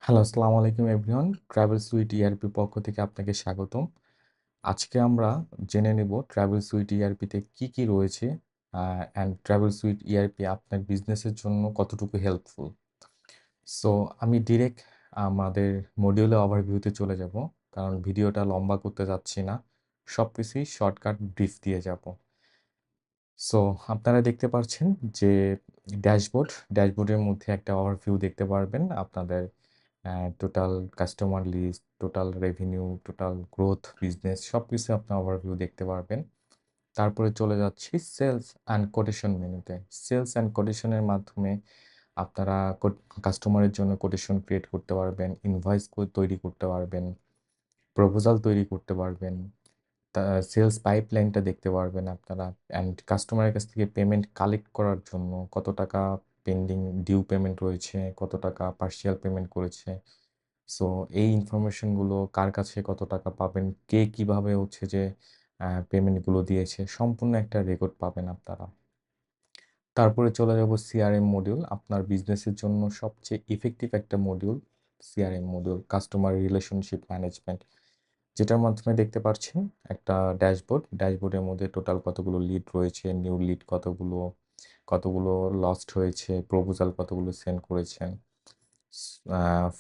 Hello, আসসালামু আলাইকুম everyone. Travel sweet ERP পক্ষ থেকে আপনাকে স্বাগতম। আজকে আমরা জেনে নেব ট্রাভেল সুইট ইআরপিতে কি রয়েছে অ্যান্ড ট্রাভেল সুইট ইআরপি আপনার বিজনেসের জন্য কতটুকু হেল্পফুল। সো আমি ডিরেক্ট আমাদের মডিউলে ওভারভিউতে চলে যাব, কারণ ভিডিওটা লম্বা করতে যাচ্ছি না। সব কিছুই শর্টকাট ব্রিফ দিয়ে যাব। সো আপনারা দেখতে পাচ্ছেন যে ড্যাশবোর্ডের মধ্যে একটা ওভারভিউ দেখতে পারবেন আপনাদের total customer list, total revenue, total growth, business সব কিছু আপনার ওভারভিউ দেখতে পারবেন। তারপরে চলে যাচ্ছি সেলস অ্যান্ড কোটেশন মেনুতে। সেলস অ্যান্ড কোটেশনের মাধ্যমে আপনারা কাস্টমারের জন্য কোটেশন ক্রিয়েট করতে পারবেন, ইনভয়েস তৈরি করতে পারবেন, প্রপোজাল তৈরি করতে পারবেন, তা সেলস পাইপলাইনটা দেখতে পারবেন আপনারা, অ্যান্ড কাস্টমারের কাছ থেকে পেমেন্ট কালেক্ট করার জন্য কত টাকা পেন্ডিং ডিউ পেমেন্ট রয়েছে, কত টাকা পার্শিয়াল পেমেন্ট করেছে। সো এই ইনফরমেশনগুলো কার কাছে কত টাকা পাবেন, কে কিভাবে হচ্ছে যে পেমেন্টগুলো দিয়েছে, সম্পূর্ণ একটা রেকর্ড পাবেন আপনারা। তারপরে চলে যাব সিআরএম মডিউল, আপনার বিজনেসের জন্য সবচেয়ে ইফেক্টিভ একটা module. CRM module, customer relationship management, যেটার মাধ্যমে দেখতে পাচ্ছেন একটা ড্যাশবোর্ডের মধ্যে টোটাল কতগুলো লিড রয়েছে, নিউ লিড কতগুলো, কতগুলো লস্ট হয়েছে, প্রপোজাল কতগুলো সেন্ড করেছেন,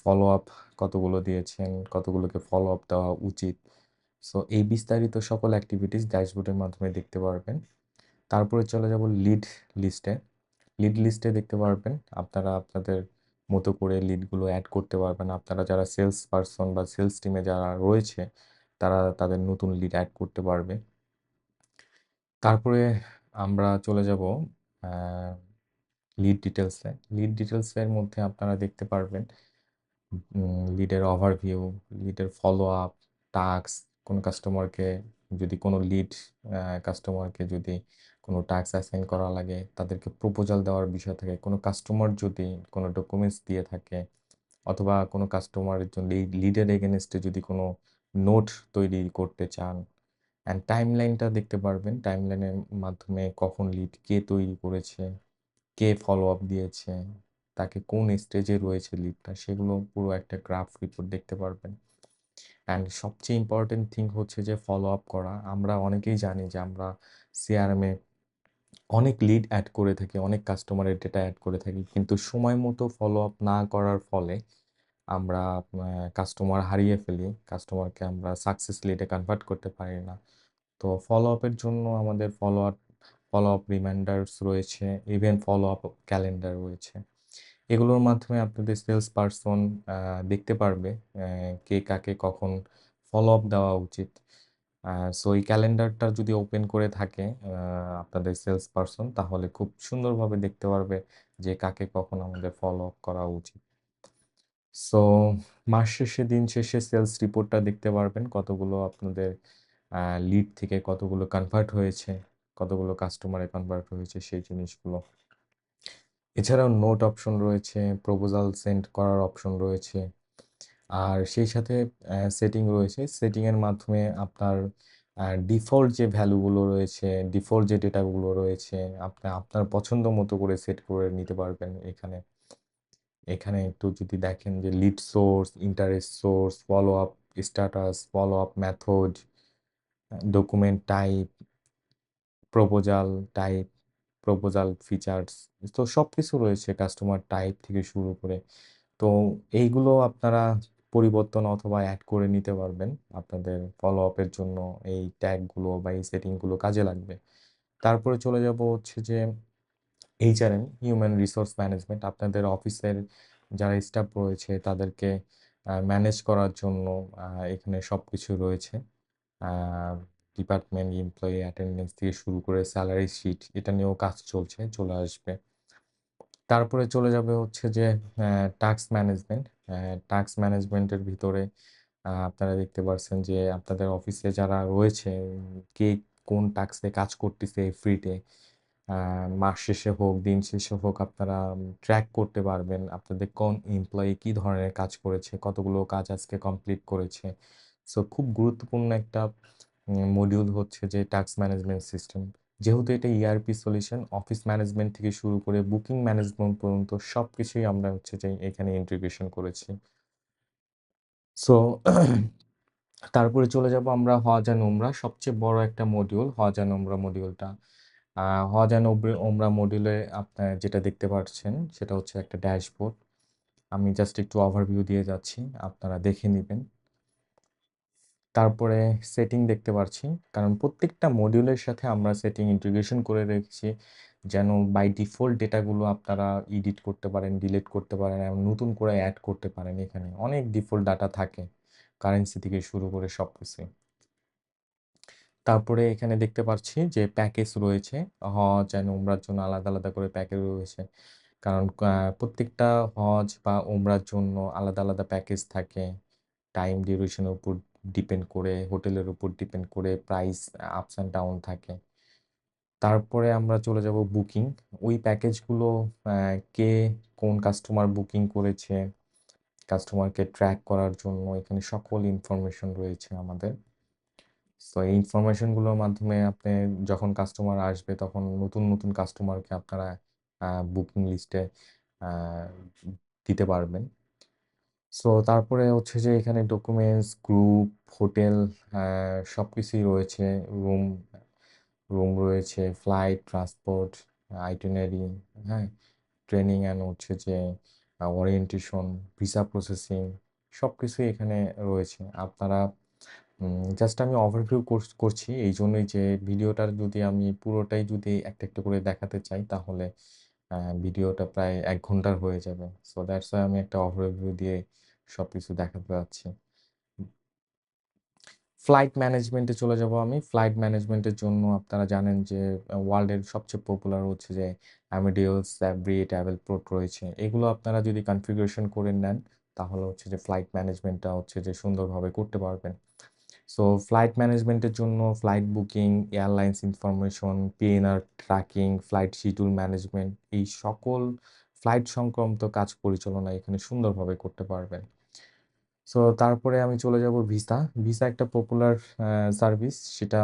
ফলো আপ কতগুলো দিয়েছেন, কতগুলোকে ফলো আপ দেওয়া উচিত। সো এই বিস্তারিত সকল অ্যাক্টিভিটিস ড্যাশবোর্ডের মাধ্যমে দেখতে পারবেন। তারপরে চলে যাব লিস্টে। লিড লিস্টে দেখতে পারবেন আপনারা আপনাদের মতো করে লিডগুলো অ্যাড করতে পারবেন। আপনারা যারা সেলস পারসন বা সেলস টিমে যারা রয়েছে, তারা তাদের নতুন লিড অ্যাড করতে পারবে। তারপরে আমরা চলে যাব লিড ডিটেলসে। লিড ডিটেলসের মধ্যে আপনারা দেখতে পারবেন লিডের ওভারভিউ, লিডের ফলো আপ, টাস্ক, কোনো কাস্টমারকে যদি কোনো লিড কাস্টমারকে যদি কোনো টাস্ক অ্যাসাইন করা লাগে, তাদেরকে প্রপোজাল দেওয়ার বিষয় থাকে, কোনো কাস্টমার যদি কোনো ডকুমেন্টস দিয়ে থাকে, অথবা কোনো কাস্টমারের জন্য এই লিডের এগেনস্টে যদি কোনো নোট তৈরি করতে চান, অ্যান্ড টাইমলাইনটা দেখতে পারবেন। টাইমলাইনের মাধ্যমে কখন লিড কে তৈরি করেছে, কে ফলো আপ দিয়েছে, তাকে কোন স্টেজে রয়েছে লিডটা, সেগুলো পুরো একটা গ্রাফ রিপোর্ট দেখতে পারবেন। অ্যান্ড সবচেয়ে ইম্পর্টেন্ট থিং হচ্ছে যে ফলো আপ করা। আমরা অনেকেই জানি যে আমরা সিআরএমে অনেক লিড অ্যাড করে থাকি, অনেক কাস্টমারের ডেটা অ্যাড করে থাকি, কিন্তু সময় মতো ফলো আপ না করার ফলে আমরা কাস্টমার হারিয়ে ফেলি, কাস্টমারকে আমরা সাকসেস লিডে কনভার্ট করতে পারি না। তো ফলো আপের জন্য আমাদের ফলো আপ রিমাইন্ডার্স রয়েছে, ইভেন ফলো আপ ক্যালেন্ডার রয়েছে। এগুলোর মাধ্যমে আপনাদের সেলস পারসন দেখতে পারবে কে কাকে কখন ফলো আপ দেওয়া উচিত। সো এই ক্যালেন্ডারটা যদি ওপেন করে থাকে আপনাদের সেলস পারসন, তাহলে খুব সুন্দরভাবে দেখতে পারবে যে কাকে কখন আমাদের ফলো আপ করা উচিত। সো মাস শেষে দিন শেষে সেলস রিপোর্টটা দেখতে পারবেন, কতগুলো আপনাদের লিড থেকে কতগুলো কনভার্ট হয়েছে, কতগুলো কাস্টমারে কনভার্ট হয়েছে সেই জিনিসগুলো। এছাড়াও নোট অপশন রয়েছে, প্রপোজাল সেন্ড করার অপশন রয়েছে, আর সেই সাথে সেটিং রয়েছে। সেটিংয়ের মাধ্যমে আপনার ডিফল্ট যে ভ্যালুগুলো রয়েছে, ডিফল্ট যে ডেটাগুলো রয়েছে, আপনি আপনার পছন্দ মতো করে সেট করে নিতে পারবেন। এখানে এখানে একটু যদি দেখেন যে lead source, interest source, follow up status, follow up method, document type, proposal type, proposal features, তো সব কিছু রয়েছে কাস্টমার টাইপ থেকে শুরু করে। তো এইগুলো আপনারা পরিবর্তন অথবা অ্যাড করে নিতে পারবেন আপনাদের ফলো আপের জন্য। এই ট্যাগগুলো বা এই সেটিংগুলো কাজে লাগবে। তারপরে চলে যাব হচ্ছে যে এইচআরএম, হিউম্যান রিসোর্স ম্যানেজমেন্ট। আপনাদের অফিসের যারা স্টাফ রয়েছে তাদেরকে ম্যানেজ করার জন্য এখানে সব কিছু রয়েছে। ডিপার্টমেন্ট এমপ্লয়ি অ্যাটেন্ডেন্স থেকে শুরু করে স্যালারি শিট, এটা নিয়েও কাজ চলছে, চলে আসবে। তারপরে চলে যাবে হচ্ছে যে টাস্ক ম্যানেজমেন্ট। টাস্ক ম্যানেজমেন্টের ভিতরে আপনারা দেখতে পাচ্ছেন যে আপনাদের অফিসে যারা রয়েছে, কে কোন টাস্কে কাজ করতেছে ফ্রিতে, মাস শেষে হোক দিন শেষে হোক, আপনারা ট্র্যাক করতে পারবেন আপনাদের কোন এমপ্লয়ি কি ধরনের কাজ করেছে, কতগুলো কাজ আজকে কমপ্লিট করেছে। সো খুব গুরুত্বপূর্ণ একটা মডিউল হচ্ছে যে টাস্ক ম্যানেজমেন্ট সিস্টেম। যেহেতু এটা ইআরপি সলিউশন, অফিস ম্যানেজমেন্ট থেকে শুরু করে বুকিং ম্যানেজমেন্ট পর্যন্ত সব কিছুই আমরা হচ্ছে যে এখানে ইন্টিগ্রেশন করেছি। সো তারপরে চলে যাব আমরা হজ অ্যান্ড ওমরা, সবচেয়ে বড় একটা মডিউল হজ অ্যান্ড ওমরা মডিউলটা। হজ অ্যান্ড ওমরা মডিউলে আপনার যেটা দেখতে পাচ্ছেন সেটা হচ্ছে একটা ড্যাশবোর্ড। আমি জাস্ট একটু ওভারভিউ দিয়ে যাচ্ছি, আপনারা দেখে নেবেন। তারপরে সেটিং দেখতে পাচ্ছি, কারণ প্রত্যেকটা মডিউলের সাথে আমরা সেটিং ইন্টিগ্রেশন করে রেখেছি, যেন বাই ডিফল্ট ডেটাগুলো আপনারা এডিট করতে পারেন, ডিলিট করতে পারেন এবং নতুন করে অ্যাড করতে পারেন। এখানে অনেক ডিফল্ট ডাটা থাকে, কারেন্সি থেকে শুরু করে সব কিছুই। তারপরে এখানে দেখতে পাচ্ছি যে প্যাকেজ রয়েছে, হজ অ্যান্ড উমরার জন্য আলাদা আলাদা করে প্যাকেজ রয়েছে। কারণ প্রত্যেকটা হজ বা উমরার জন্য আলাদা আলাদা প্যাকেজ থাকে, টাইম ডিউরেশনের উপর ডিপেন্ড করে, হোটেলের উপর ডিপেন্ড করে প্রাইস আপস অ্যান্ড ডাউন থাকে। তারপরে আমরা চলে যাব বুকিং, ওই প্যাকেজগুলো কে কোন কাস্টমার বুকিং করেছে, কাস্টমারকে ট্র্যাক করার জন্য এখানে সকল ইনফরমেশন রয়েছে আমাদের। সো এই ইনফরমেশনগুলোর মাধ্যমে আপনি যখন কাস্টমার আসবে তখন নতুন নতুন কাস্টমারকে আপনারা বুকিং লিস্টে দিতে পারবেন। সো তারপরে হচ্ছে যে এখানে ডকুমেন্টস, গ্রুপ, হোটেল সব কিছুই রয়েছে। রুম রুম রয়েছে, ফ্লাইট, ট্রান্সপোর্ট, আইটিনারি, হ্যাঁ, ট্রেনিং অ্যান্ড হচ্ছে যে ওরিয়েন্টেশন, ভিসা প্রসেসিং, সব কিছুই এখানে রয়েছে। আপনারা জাস্ট আমি ওভারভিউ করছি এই জন্যই যে ভিডিওটার যদি আমি পুরোটাই যদি একটা একটা করে দেখাতে চাই তাহলে ভিডিওটা প্রায় 1 ঘন্টার হয়ে যাবে। সো দ্যাটস ওয়াই আমি একটা ওভারভিউ দিয়ে সব কিছু দেখাতে যাচ্ছি। ফ্লাইট ম্যানেজমেন্টে চলে যাব আমি। ফ্লাইট ম্যানেজমেন্টের জন্য আপনারা জানেন যে ওয়ার্ল্ডের সবচেয়ে পপুলার হচ্ছে যে অ্যামাডিউস, স্যাব্রি, ট্রাভেলপ্রোট রয়েছে। এগুলো আপনারা যদি কনফিগারেশন করে নেন তাহলে হচ্ছে যে ফ্লাইট ম্যানেজমেন্টটা হচ্ছে যে সুন্দরভাবে করতে পারবেন। সো ফ্লাইট ম্যানেজমেন্টের জন্য flight booking, airlines information, PNR tracking, flight schedule management, এই সকল ফ্লাইট সংক্রান্ত কাজ পরিচালনা এখানে সুন্দরভাবে করতে পারবেন। সো তারপরে আমি চলে যাব ভিসা। ভিসা একটা পপুলার সার্ভিস, সেটা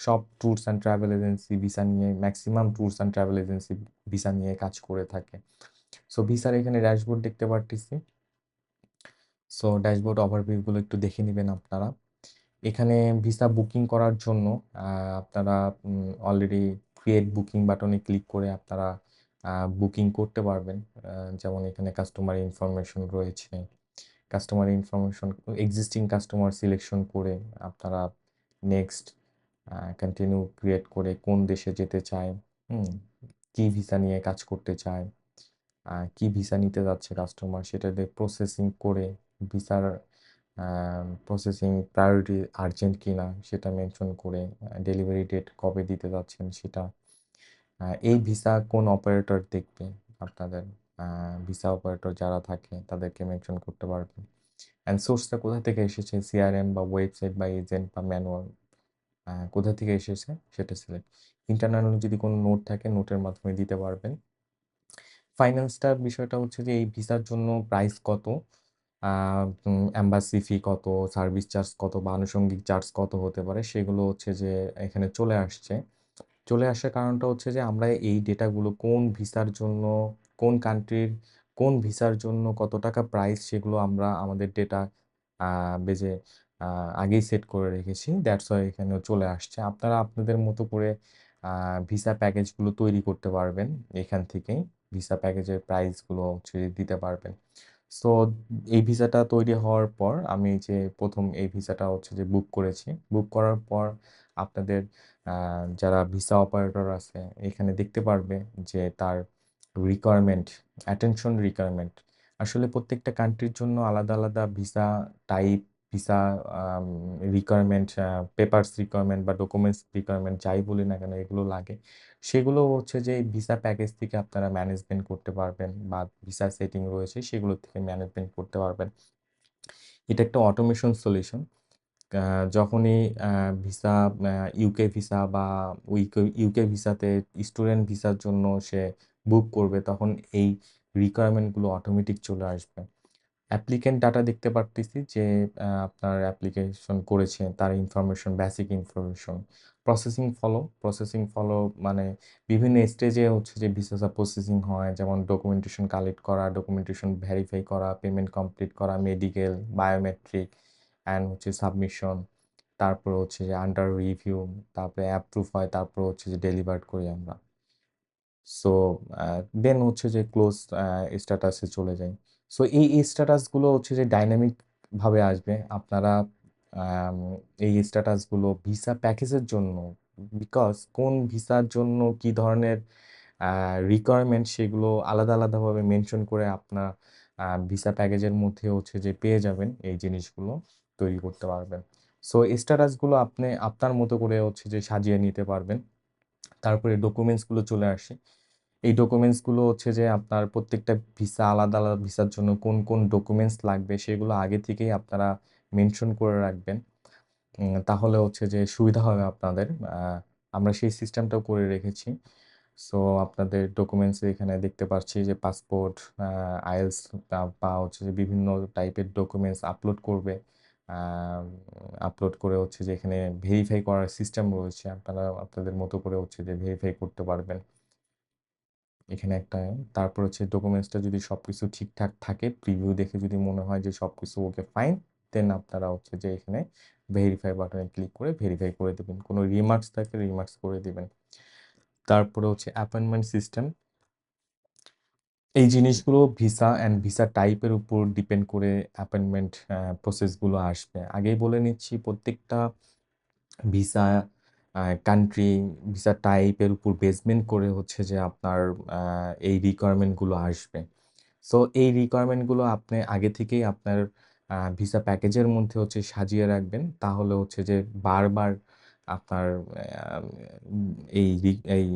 সব tours and travel agency visa নিয়ে, maximum tours and travel agency visa নিয়ে কাজ করে থাকে। সো ভিসার এখানে ড্যাশবোর্ড দেখতে পারতেছি। সো ড্যাশবোর্ড ওভারভিউগুলো একটু দেখে নেবেন আপনারা। এখানে ভিসা বুকিং করার জন্য আপনারা অলরেডি ক্রিয়েট বুকিং বাটনে ক্লিক করে আপনারা বুকিং করতে পারবেন। যেমন এখানে কাস্টমার ইনফরমেশন রয়েছে, customer information existing customer selection করে আপনারা নেক্সট কন্টিনিউ ক্রিয়েট করে কোন দেশে যেতে চায়, হুম, কি ভিসা নিয়ে কাজ করতে চায়, কি ভিসা নিতে যাচ্ছে কাস্টমার সেটা দিয়ে প্রসেসিং করে ভিসার প্রসেসিং প্রায়োরিটি আর্জেন্ট কিনা সেটা মেনশন করে ডেলিভারি ডেট কবে দিতে যাচ্ছেন সেটা, এই ভিসা কোন অপারেটর দেখবে আপনাদের, ভিসা অপারেটর যারা থাকে তাদেরকে মেনশন করতে পারবেন। অ্যান্ড সোর্সটা কোথা থেকে এসেছে, সিআরএম বা ওয়েবসাইট বা এজেন্ট বা ম্যানুয়াল, কোথা থেকে এসেছে সেটা সিলেক্ট। ইন্টারনাল যদি কোনো নোট থাকে নোটের মাধ্যমে দিতে পারবেন। ফাইন্যান্সটার বিষয়টা হচ্ছে যে এই ভিসার জন্য প্রাইস কত, এম্বাসি ফি কত, সার্ভিস চার্জ কত বা আনুষঙ্গিক চার্জ কত হতে পারে সেগুলো হচ্ছে যে এখানে চলে আসছে। চলে আসার কারণটা হচ্ছে যে আমরা এই ডেটাগুলো কোন ভিসার জন্য, কোন কান্ট্রির কোন ভিসার জন্য কত টাকা প্রাইস সেগুলো আমরা আমাদের ডেটা বেজে আগেই সেট করে রেখেছি। দ্যাটস ওয়াই এখানেও চলে আসছে। আপনারা আপনাদের মতো করে ভিসা প্যাকেজগুলো তৈরি করতে পারবেন এখান থেকেই। ভিসা প্যাকেজের প্রাইসগুলো হচ্ছে দিতে পারবেন। সো এই ভিসাটা তৈরি হওয়ার পর আমি যে প্রথম এই ভিসাটা হচ্ছে যে বুক করেছি, বুক করার পর আপনাদের যারা ভিসা অপারেটর আছে এখানে দেখতে পারবে যে তার রিকোয়ারমেন্ট, অ্যাটেনশন রিকোয়ারমেন্ট, আসলে প্রত্যেকটা কান্ট্রির জন্য আলাদা আলাদা visa type, visa requirement, papers requirement বা ডকুমেন্টস রিকোয়ারমেন্ট যাই বলি না কেন এগুলো লাগে। সেগুলো হচ্ছে যে ভিসা প্যাকেজ থেকে আপনারা ম্যানেজমেন্ট করতে পারবেন বা ভিসা সেটিং রয়েছে সেগুলো থেকে ম্যানেজমেন্ট করতে পারবেন। এটা একটা অটোমেশন সলিউশন। যখনই ভিসা, ইউকে ভিসা বা ইউকে ভিসাতে স্টুডেন্ট ভিসার জন্য সে বুক করবে তখন এই রিকোয়ারমেন্টগুলো অটোমেটিক চলে আসবে। অ্যাপ্লিকেন্ট ডাটা দেখতে পারতেছি যে আপনার অ্যাপ্লিকেশন করেছে তার information, basic information. Processing follow মানে বিভিন্ন স্টেজে হচ্ছে যে ভিসা প্রসেসিং হয়, যেমন ডকুমেন্টেশন কালেক্ট করা, ডকুমেন্টেশন ভেরিফাই করা, পেমেন্ট কমপ্লিট করা, মেডিকেল, বায়োমেট্রিক অ্যান্ড হচ্ছে সাবমিশন। তারপর হচ্ছে যে আন্ডার রিভিউ, তারপরে অ্যাপ্রুভ হয়, তারপর হচ্ছে যে ডেলিভার করি আমরা। সো দেন হচ্ছে যে ক্লোজ স্ট্যাটাসে চলে যাই। সো এই স্ট্যাটাসগুলো হচ্ছে যে ডাইনামিক ভাবে আসবে। আপনারা আম, এই স্ট্যাটাসগুলো ভিসা প্যাকেজের জন্য, বিকজ কোন ভিসার জন্য কি ধরনের রিকোয়ারমেন্ট সেগুলো আলাদা আলাদাভাবে মেনশন করে আপনার ভিসা প্যাকেজের মধ্যে হচ্ছে যে পেয়ে যাবেন, এই জিনিসগুলো তৈরি করতে পারবেন। সো স্ট্যাটাসগুলো আপনি আপনার মতো করে হচ্ছে যে সাজিয়ে নিতে পারবেন। তারপরে ডকুমেন্টসগুলো চলে আসে। এই ডকুমেন্টসগুলো হচ্ছে যে আপনার প্রত্যেকটা ভিসা, আলাদা আলাদা ভিসার জন্য কোন কোন ডকুমেন্টস লাগবে সেগুলো আগে থেকেই আপনারা মেনশন করে রাখবেন। তাহলে হচ্ছে যে সুবিধা হবে আপনাদের। আমরা সেই সিস্টেমটাও করে রেখেছি। সো আপনাদের ডকুমেন্টস এখানে দেখতে পাচ্ছি যে পাসপোর্ট, আইএলস বা হচ্ছে যে বিভিন্ন টাইপের ডকুমেন্টস আপলোড করবে। আপলোড করে হচ্ছে যে এখানে ভেরিফাই করার সিস্টেম রয়েছে, আপনারা আপনাদের মতো করে হচ্ছে যে ভেরিফাই করতে পারবেন এখানে একটা। তারপর হচ্ছে ডকুমেন্টসটা যদি সবকিছু ঠিকঠাক থাকে, প্রিভিউ দেখে যদি মনে হয় যে সবকিছু ওকে ফাইন, দেন আপনারা হচ্ছে যে এখানে ভেরিফাই বাটনে ক্লিক করে ভেরিফাই করে দেবেন। কোনো রিমার্কস থাকলে রিমার্কস করে দিবেন। তারপরে হচ্ছে অ্যাপয়েন্টমেন্ট সিস্টেম। এই জিনিসগুলো ভিসা অ্যান্ড ভিসা টাইপের উপর ডিপেন্ড করে অ্যাপয়েন্টমেন্ট প্রসেসগুলো আসবে। আগেই বলে নিচ্ছি, প্রত্যেকটা ভিসা কান্ট্রি, ভিসা টাইপের উপর বেসমেন্ট করে হচ্ছে যে আপনার এই রিকোয়ারমেন্টগুলো আসবে। সো এই রিকোয়ারমেন্টগুলো আপনি আগে থেকেই আপনার ভিসা প্যাকেজের মধ্যে হচ্ছে সাজিয়ে রাখবেন। তাহলে হচ্ছে যে বারবার আপনার এই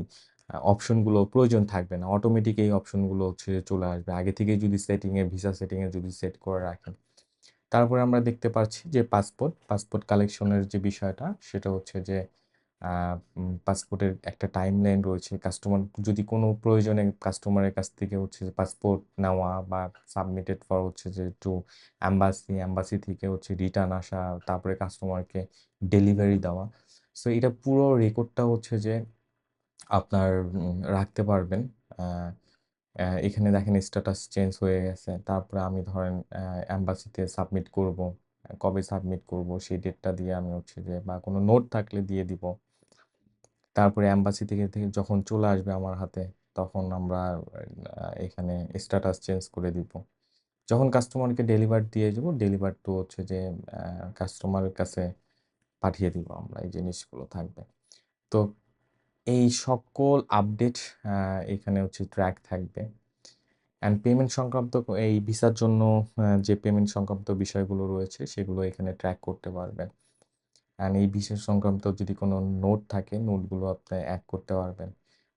অপশনগুলো প্রয়োজন থাকবে না। অটোমেটিক এই অপশনগুলো হচ্ছে যে চলে আসবে আগে থেকেই যদি ভিসা সেটিংয়ে যদি সেট করে রাখেন। তারপরে আমরা দেখতে পাচ্ছি যে পাসপোর্ট কালেকশনের যে বিষয়টা, সেটা হচ্ছে যে পাসপোর্টের একটা টাইমলাইন রয়েছে। কাস্টমার যদি কোনো প্রয়োজনে কাস্টমারের কাছ থেকে হচ্ছে যে পাসপোর্ট নেওয়া বা সাবমিটেড ফর হচ্ছে যে টু অ্যাম্বাসি থেকে হচ্ছে রিটার্ন আসা, তারপরে কাস্টমারকে ডেলিভারি দেওয়া। সো এটা পুরো রেকর্ডটা হচ্ছে যে আপনার রাখতে পারবেন। আহ, এখানে দেখেন স্ট্যাটাস চেঞ্জ হয়ে গেছে, তারপরে আমি ধরেন অ্যাম্বাসিতে সাবমিট করব, কবে সাবমিট করব সেই ডেটটা দিয়ে আমি হচ্ছে যে, বা কোনো নোট থাকলে দিয়ে দিব। তারপরে অ্যাম্বাসি থেকে থেকে যখন চলে আসবে আমার হাতে, তখন আমরা এখানে স্ট্যাটাস চেঞ্জ করে দিব। যখন কাস্টমারকে ডেলিভার দিয়ে যাবো, ডেলিভার তো হচ্ছে যে কাস্টমারের কাছে পাঠিয়ে দিব আমরা, এই জিনিসগুলো থাকবে। তো এই সকল আপডেট এখানে হচ্ছে ট্র্যাক থাকবে। অ্যান্ড পেমেন্ট সংক্রান্ত এই ভিসার জন্য যে পেমেন্ট সংক্রান্ত বিষয়গুলো রয়েছে সেগুলো এখানে ট্র্যাক করতে পারবেন। অ্যান্ড এই ভিসা সংক্রান্ত যদি কোনো নোট থাকে, নোটগুলো আপনি অ্যাড করতে পারবেন।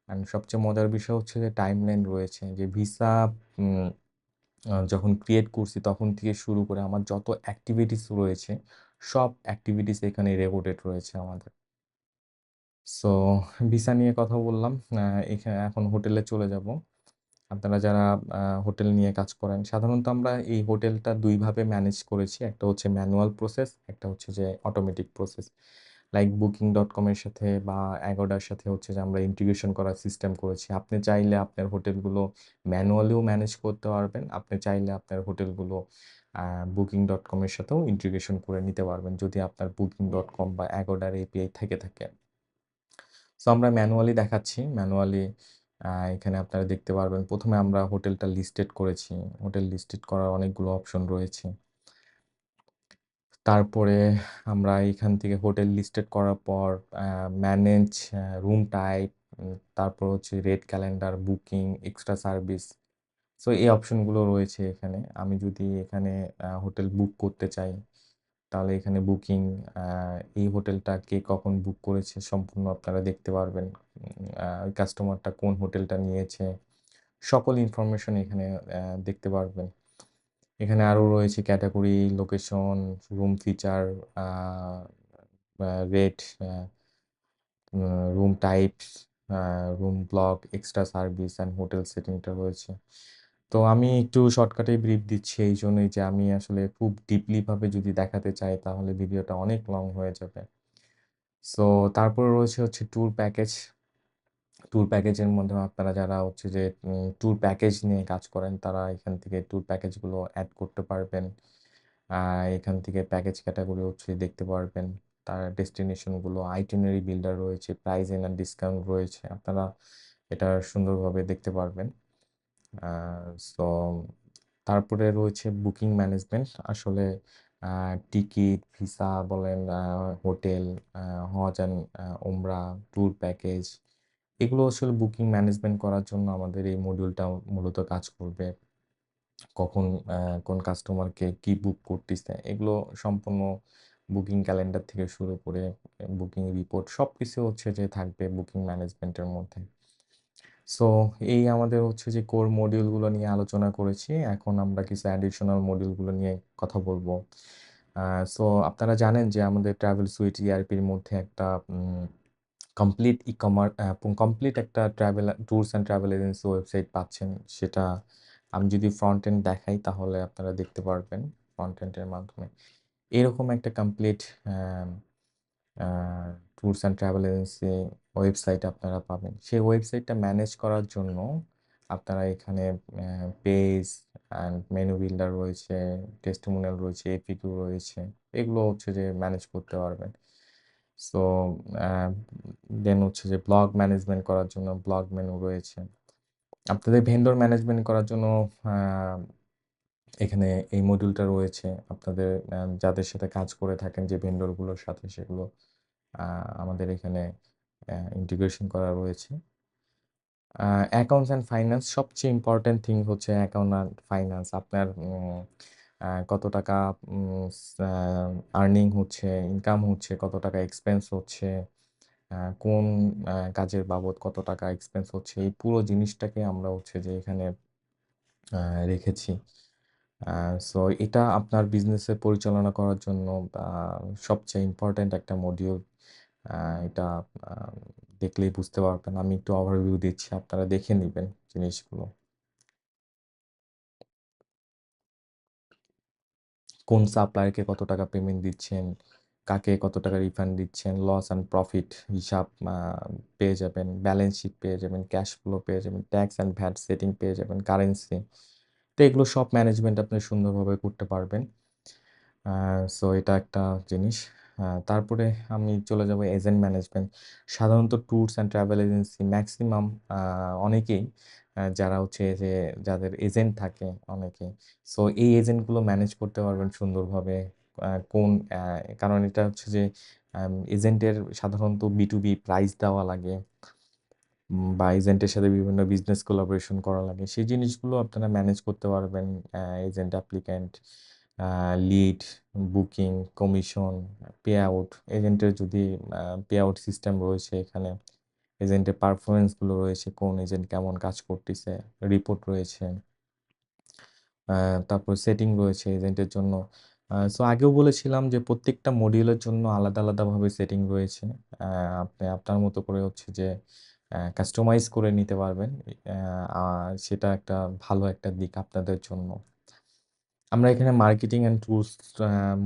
অ্যান্ড সবচেয়ে মজার বিষয় হচ্ছে যে টাইমলাইন রয়েছে, যে ভিসা যখন ক্রিয়েট করছি তখন থেকে শুরু করে আমার যত অ্যাক্টিভিটিস রয়েছে, সব অ্যাক্টিভিটিস এখানে রেকর্ডেড রয়েছে আমাদের। সো ভিসা নিয়ে কথা বললাম। এখানে এখন হোটেলে চলে যাব। আপনারা যারা হোটেল নিয়ে কাজ করেন, সাধারণত আমরা এই হোটেলটা দুইভাবে ম্যানেজ করেছি। একটা হচ্ছে ম্যানুয়াল প্রসেস, একটা হচ্ছে যে অটোমেটিক প্রসেস। লাইক Booking.com এর সাথে বা অ্যাগোডার সাথে হচ্ছে যে আমরা ইন্টিগ্রেশন করার সিস্টেম করেছি। আপনি চাইলে আপনার হোটেলগুলো ম্যানুয়ালিও ম্যানেজ করতে পারবেন, আপনি চাইলে আপনার হোটেলগুলো Booking.com এর সাথেও ইন্টিগ্রেশন করে নিতে পারবেন, যদি আপনার Booking.com বা অ্যাগোডার এপিআই থেকে থাকে। সো আমরা ম্যানুয়ালি দেখাচ্ছি। ম্যানুয়ালি এখানে আপনারা দেখতে পারবেন, প্রথমে আমরা হোটেলটা লিস্টেড করেছি। হোটেল লিস্টেড করার অনেকগুলো অপশন রয়েছে। তারপরে আমরা এখান থেকে হোটেল লিস্টেড করার পর ম্যানেজ রুম টাইপ, তারপর হচ্ছে rate calendar, booking, extra service. So এই অপশনগুলো রয়েছে এখানে। আমি যদি এখানে হোটেল বুক করতে চাই, তাহলে এখানে বুকিং, এই হোটেলটা কে কখন বুক করেছে সম্পূর্ণ আপনারা দেখতে পারবেন। ওই কাস্টমারটা কোন হোটেলটা নিয়েছে, সকল ইনফরমেশন এখানে দেখতে পারবেন। এখানে আরও রয়েছে category, location, room feature, rate, room types, room block, extra service and hotel সেটিংটা রয়েছে। তো আমি একটু শর্টকাটে ব্রিফ দিচ্ছি এই জন্যই যে আমি আসলে খুব ডিপলি ভাবে যদি দেখাতে চাই তাহলে ভিডিওটা অনেক লং হয়ে যাবে। সো তারপরে রয়েছে হচ্ছে ট্যুর প্যাকেজ। ট্যুর প্যাকেজের মধ্যে আপনারা যারা হচ্ছে যে ট্যুর প্যাকেজ নিয়ে কাজ করেন তারা এখান থেকে ট্যুর প্যাকেজগুলো অ্যাড করতে পারবেন। এখান থেকে প্যাকেজ ক্যাটাগরি হচ্ছে দেখতে পারবেন। তার ডেস্টিনেশনগুলো, আইটিনারি বিল্ডার রয়েছে, প্রাইস এন্ড ডিসকাউন্ট রয়েছে। আপনারা এটা সুন্দরভাবে দেখতে পারবেন। সো তারপরে রয়েছে বুকিং ম্যানেজমেন্ট। আসলে টিকিট, ভিসা বলেন, হোটেল, হজ অ্যান্ড ওমরা, ট্যুর প্যাকেজ এগুলো আসলে বুকিং ম্যানেজমেন্ট করার জন্য আমাদের এই মডিউলটা মূলত কাজ করবে। কখন কোন কাস্টমারকে কি বুক করতেছে এগুলো সম্পূর্ণ বুকিং ক্যালেন্ডার থেকে শুরু করে বুকিং রিপোর্ট সবকিছু হচ্ছে যে থাকবে বুকিং ম্যানেজমেন্টের মধ্যে। সো এই আমাদের হচ্ছে যে কোর মডিউলগুলো নিয়ে আলোচনা করেছি। এখন আমরা কিছু অ্যাডিশনাল মডিউলগুলো নিয়ে কথা বলবো। সো আপনারা জানেন যে আমাদের ট্রাভেল সুইট ইআরপির মধ্যে একটা কমপ্লিট কমপ্লিট একটা travel tours and travel agency website পাচ্ছেন। সেটা আমি যদি ফ্রন্ট এন্ড দেখাই তাহলে আপনারা দেখতে পারবেন ফ্রন্ট এন্ডের মাধ্যমে। এরকম একটা complete tours and travel agency website আপনারা পাবেন। সেই ওয়েবসাইটটা ম্যানেজ করার জন্য আপনারা এখানে পেজ অ্যান্ড মেনু বিল্ডার রয়েছে, টেস্টিমোনিয়াল রয়েছে, এফিকিউ রয়েছে। এগুলো হচ্ছে যে ম্যানেজ করতে পারবেন। সো দেন হচ্ছে যে ব্লগ ম্যানেজমেন্ট করার জন্য ব্লগ মেনু রয়েছে। আপনাদের ভেন্ডর ম্যানেজমেন্ট করার জন্য আহ, এখানে এই মডিউলটা রয়েছে। আপনাদের যাদের সাথে কাজ করে থাকেন যে ভেন্ডরগুলোর সাথে সেগুলো আমাদের এখানে ইন্টিগ্রেশন করা রয়েছে। অ্যাকাউন্টস অ্যান্ড ফাইন্যান্স সবচেয়ে ইম্পর্ট্যান্ট থিং হচ্ছে অ্যাকাউন্ট অ্যান্ড ফাইন্যান্স। আপনার কত টাকা আর্নিং হচ্ছে, ইনকাম হচ্ছে, কত টাকা এক্সপেন্স হচ্ছে, কোন কাজের বাবদ কত টাকা এক্সপেন্স হচ্ছে, এই পুরো জিনিসটাকে আমরা হচ্ছে যে এখানে রেখেছি। সো এটা আপনার বিজনেসের পরিচালনা করার জন্য সবচেয়ে ইম্পর্ট্যান্ট একটা মডিউল। এটা আহ, দেখলেই বুঝতে পারবেন। আমি একটু ওভারভিউ দিচ্ছি, আপনারা দেখে নেবেন জিনিসগুলো। কোন সাপ্লায়ারকে কত টাকা পেমেন্ট দিচ্ছেন, কাকে কত টাকা রিফান্ড দিচ্ছেন, লস অ্যান্ড প্রফিট হিসাব পেয়ে যাবেন, ব্যালেন্স শিট পেয়ে যাবেন, ক্যাশ ফ্লো পেয়ে যাবেন, ট্যাক্স অ্যান্ড ভ্যাট সেটিং পেয়ে যাবেন, কারেন্সি। তো এগুলো সব ম্যানেজমেন্ট আপনি সুন্দরভাবে করতে পারবেন। সো এটা একটা জিনিস। তারপরে আমি চলে যাব এজেন্ট ম্যানেজমেন্ট। সাধারণত tours and travel agency maximum অনেকেই যারা হচ্ছে যে যাদের এজেন্ট থাকে অনেকে, সো এই এজেন্টগুলো ম্যানেজ করতে পারবেন সুন্দরভাবে। কোন কারণ এটা হচ্ছে যে এজেন্টের সাধারণত B2B প্রাইস দেওয়া লাগে, বা এজেন্টের সাথে বিভিন্ন বিজনেস কোলাবোরেশন করা লাগে। সেই জিনিসগুলো আপনারা ম্যানেজ করতে পারবেন। Agent applicant, lead, booking, commission, pay out. এজেন্টের যদি পে আউট সিস্টেম রয়েছে এখানে, এজেন্টের পারফরমেন্সগুলো রয়েছে, কোন এজেন্ট কেমন কাজ করতেছে, রিপোর্ট রয়েছে। তারপর সেটিং রয়েছে এজেন্টের জন্য। সো আগেও বলেছিলাম যে প্রত্যেকটা মডিউলের জন্য আলাদা আলাদাভাবে সেটিং রয়েছে। আপনি আপনার মতো করে হচ্ছে যে কাস্টমাইজ করে নিতে পারবেন। সেটা একটা ভালো একটা দিক আপনাদের জন্য। আমরা এখানে মার্কেটিং অ্যান্ড টুলস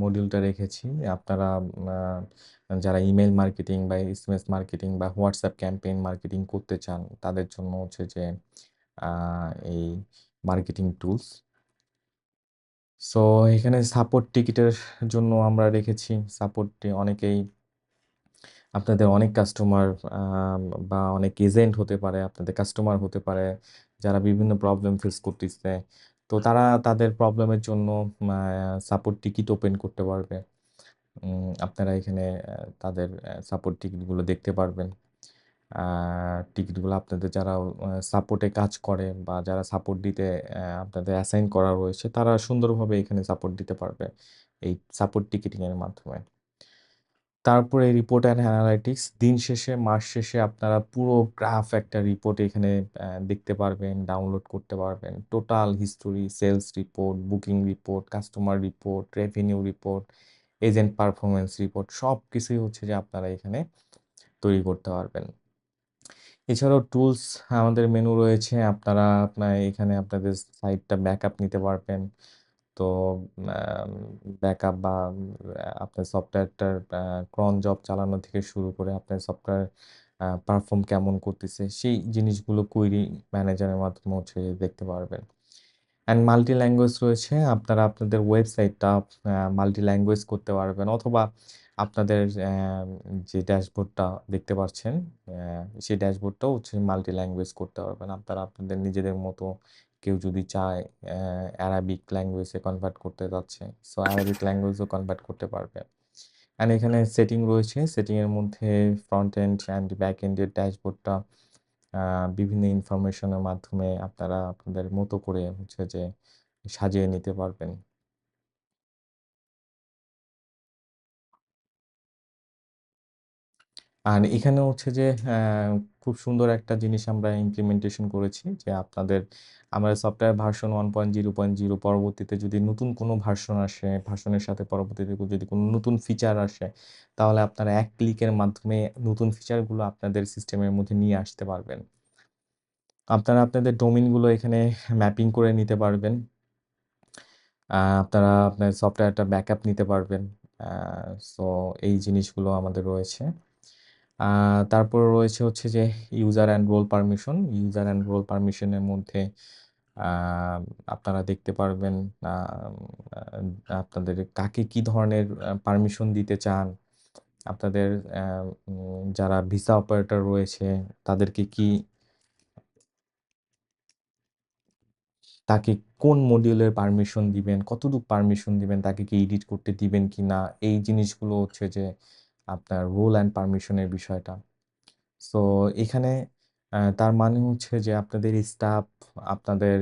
মডিউলটা রেখেছি। আপনারা যারা ইমেল মার্কেটিং বা এসএমএস মার্কেটিং বা হোয়াটসঅ্যাপ ক্যাম্পেইন মার্কেটিং করতে চান তাদের জন্য হচ্ছে যে এই মার্কেটিং টুলস। সো এখানে সাপোর্ট টিকিটের জন্য আমরা রেখেছি। সাপোর্টে অনেকেই আপনাদের অনেক কাস্টমার বা অনেক এজেন্ট হতে পারে, আপনাদের কাস্টমার হতে পারে যারা বিভিন্ন প্রবলেম ফেস করতেছে। তো তারা তাদের প্রবলেমের জন্য সাপোর্ট টিকিট ওপেন করতে পারবে। আপনারা এখানে তাদের সাপোর্ট টিকিটগুলো দেখতে পারবেন। টিকিটগুলো আপনাদের যারা সাপোর্টে কাজ করে বা যারা সাপোর্ট দিতে আপনাদের অ্যাসাইন করা রয়েছে তারা সুন্দরভাবে এখানে সাপোর্ট দিতে পারবে এই সাপোর্ট টিকিটিংয়ের মাধ্যমে। তারপরে রিপোর্ট অ্যান্ড অ্যানালাইটিক্স। দিন শেষে, মাস শেষে আপনারা পুরো গ্রাফ একটা রিপোর্ট এখানে দেখতে পারবেন, ডাউনলোড করতে পারবেন। Total history, sales report, booking report, customer report, revenue report, agent performance report সব কিছুই হচ্ছে যে আপনারা এখানে তৈরি করতে পারবেন। এছাড়াও টুলস আমাদের মেনু রয়েছে। আপনারা এখানে আপনাদের সাইটটা ব্যাকআপ নিতে পারবেন। তো ব্যাকআপ বা আপনার সফটওয়্যারটার ক্রন জব চালানো থেকে শুরু করে আপনার সফটওয়্যার পারফর্ম কেমন করতেছে সেই জিনিসগুলো কুইরি ম্যানেজারের মাধ্যমে হচ্ছে দেখতে পারবেন। অ্যান্ড মাল্টি ল্যাঙ্গুয়েজ রয়েছে। আপনারা আপনাদের ওয়েবসাইটটা মাল্টি ল্যাঙ্গুয়েজ করতে পারবেন, অথবা আপনাদের যে ড্যাশবোর্ডটা দেখতে পাচ্ছেন, সেই ড্যাশবোর্ডটাও হচ্ছে মাল্টি ল্যাঙ্গুয়েজ করতে পারবেন। আপনারা আপনাদের নিজেদের মতো কেউ যদি চায় অ্যারাবিক ল্যাঙ্গুয়েজে কনভার্ট করতে যাচ্ছে, সো অ্যারাবিক ল্যাঙ্গুয়েজও কনভার্ট করতে পারবে। অ্যান্ড এখানে সেটিং রয়েছে। সেটিংয়ের মধ্যে ফ্রন্ট এন্ড অ্যান্ড ব্যাক এন্ডের ড্যাশবোর্ডটা বিভিন্ন ইনফরমেশনের মাধ্যমে আপনারা আপনাদের মতো করে হচ্ছে যে সাজিয়ে নিতে পারবেন। আর এখানে হচ্ছে যে খুব সুন্দর একটা জিনিস আমরা ইমপ্লিমেন্টেশন করেছি যে আমাদের সফটওয়্যার ভার্সন 1.0.0 পরবর্তীতে যদি নতুন কোনো ভার্সন আসে, ভার্সনের সাথে পরবর্তীতে যদি কোনো নতুন ফিচার আসে, তাহলে আপনারা এক ক্লিকের মাধ্যমে নতুন ফিচারগুলো আপনাদের সিস্টেমের মধ্যে নিয়ে আসতে পারবেন। আপনারা আপনাদের ডোমেইনগুলো এখানে ম্যাপিং করে নিতে পারবেন। আপনারা আপনার সফটওয়্যারটা ব্যাকআপ নিতে পারবেন। আ সো এই জিনিসগুলো আমাদের রয়েছে। আ তারপর রয়েছে হচ্ছে যে user and role permission. User and role পারমিশনের মধ্যে আ আপনারা দেখতে পারবেন আ আপনাদের কাকে কি ধরনের পারমিশন দিতে চান। আপনাদের যারা ভিসা অপারেটর রয়েছে তাদেরকে তাকে কোন মডিউলের পারমিশন দিবেন, কতটুক পারমিশন দিবেন, তাকে কি এডিট করতে দিবেন কিনা? এই জিনিসগুলো হচ্ছে যে আপনার রোল অ্যান্ড পারমিশনের বিষয়টা। সো এখানে তার মানে হচ্ছে যে আপনাদের স্টাফ, আপনাদের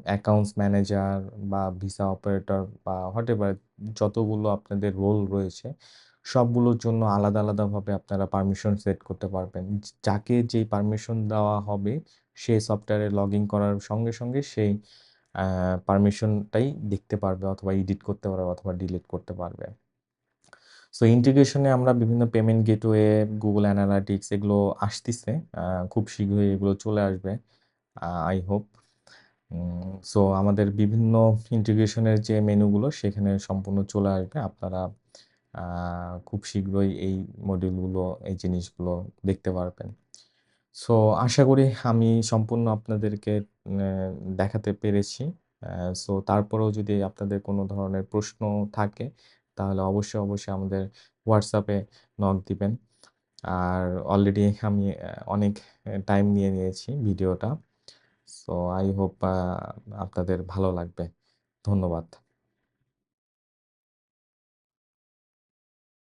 অ্যাকাউন্টস ম্যানেজার বা ভিসা অপারেটর বা হোয়াটএভার যতগুলো আপনাদের রোল রয়েছে, সবগুলোর জন্য আলাদা, আলাদাভাবে আপনারা পারমিশন সেট করতে পারবেন। যাকে যেই পারমিশন দেওয়া হবে, সে সফটওয়্যারে লগইন করার সঙ্গে, সঙ্গে সেই আ পারমিশনটাই দেখতে পারবে, অথবা এডিট করতে পারবে, অথবা ডিলিট করতে পারবে। সো ইন্টিগ্রেশনে আমরা বিভিন্ন পেমেন্ট গেটওয়ে, Google অ্যানালিটিক্স এগুলো আসতিছে। আ খুব শীঘ্রই এগুলো চলে আসবে। I hope। সো আমাদের বিভিন্ন ইন্টিগ্রেশনের যে মেনুগুলো সেখানে সম্পূর্ণ চলে আসবে। আপনারা আ খুব শীঘ্রই এই মডিউলগুলো, এই জিনিসগুলো দেখতে পারবেন। সো আশা করি আমি সম্পূর্ণ আপনাদেরকে অ্যা দেখাতে পেরেছি। সো তারপরেও যদি আপনাদের কোনো ধরনের প্রশ্ন থাকে, তাহলে অবশ্যই, অবশ্যই আমাদের WhatsApp এ নক দিবেন। আর অলরেডি আমি অনেক টাইম নিয়ে নিয়েছি ভিডিওটা। সো আই হোপ আপনাদের ভালো লাগবে। ধন্যবাদ।